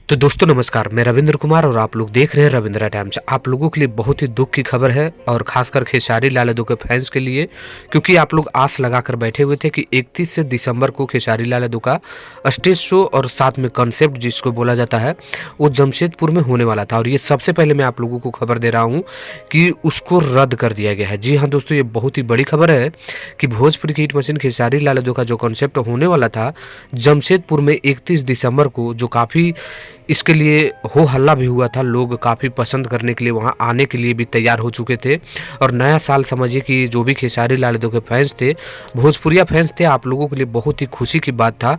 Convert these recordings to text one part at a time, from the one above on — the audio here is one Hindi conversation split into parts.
तो दोस्तों नमस्कार, मैं रविंद्र कुमार और आप लोग देख रहे हैं रविंद्रा टाइम्स। आप लोगों के लिए बहुत ही दुख की खबर है और खासकर खेसारी लाल यादव के फैंस के लिए, क्योंकि आप लोग आस लगाकर बैठे हुए थे कि 31 दिसंबर को खेसारी लाल यादव का स्टेज शो और साथ में कॉन्सेप्ट जिसको बोला जाता है वो जमशेदपुर में होने वाला था। और ये सबसे पहले मैं आप लोगों को खबर दे रहा हूँ कि उसको रद्द कर दिया गया है। जी हाँ दोस्तों, ये बहुत ही बड़ी खबर है कि भोजपुरी की हिट मशीन खेसारी लाल यादव का जो कॉन्सेप्ट होने वाला था जमशेदपुर में 31 दिसंबर को, जो काफ़ी इसके लिए हो हल्ला भी हुआ था, लोग काफ़ी पसंद करने के लिए वहाँ आने के लिए भी तैयार हो चुके थे। और नया साल समझिए कि जो भी खेसारी लाल यादव के फैंस थे, भोजपुरिया फैंस थे, आप लोगों के लिए बहुत ही खुशी की बात था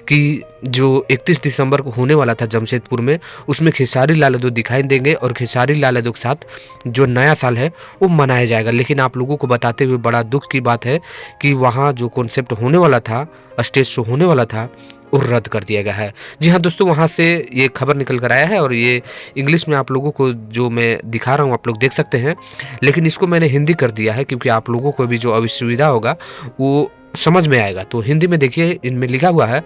कि जो 31 दिसंबर को होने वाला था जमशेदपुर में, उसमें खेसारी लाल यादव दिखाई देंगे और खेसारी लाल यादव के साथ जो नया साल है वो मनाया जाएगा। लेकिन आप लोगों को बताते हुए बड़ा दुख की बात है कि वहाँ जो कॉन्सेप्ट होने वाला था, स्टेज शो होने वाला था, वो रद्द कर दिया गया है। जी हाँ दोस्तों, वहाँ से ये खबर निकल कर आया है और ये इंग्लिश में आप लोगों को जो मैं दिखा रहा हूँ आप लोग देख सकते हैं, लेकिन इसको मैंने हिंदी कर दिया है क्योंकि आप लोगों को भी जो असुविधा होगा वो समझ में आएगा। तो हिंदी में देखिए, इनमें लिखा हुआ है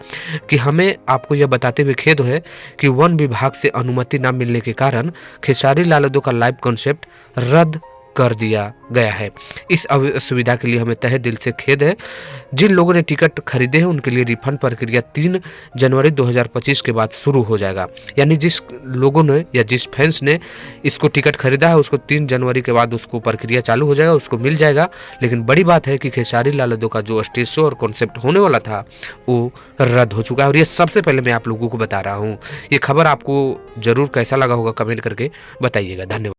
कि हमें आपको यह बताते हुए खेद है कि वन विभाग से अनुमति न मिलने के कारण खेसारी लाल यादव का लाइव कॉन्सेप्ट रद्द कर दिया गया है। इस असुविधा के लिए हमें तहे दिल से खेद है। जिन लोगों ने टिकट खरीदे हैं उनके लिए रिफंड प्रक्रिया 3 जनवरी 2025 के बाद शुरू हो जाएगा। यानी जिस लोगों ने या जिस फैंस ने इसको टिकट खरीदा है उसको 3 जनवरी के बाद उसको प्रक्रिया चालू हो जाएगा, उसको मिल जाएगा। लेकिन बड़ी बात है कि खेसारी लाल यादव का जो स्टेज शो और कॉन्सेप्ट होने वाला था वो रद्द हो चुका है और ये सबसे पहले मैं आप लोगों को बता रहा हूँ। ये खबर आपको जरूर कैसा लगा होगा कमेंट करके बताइएगा। धन्यवाद।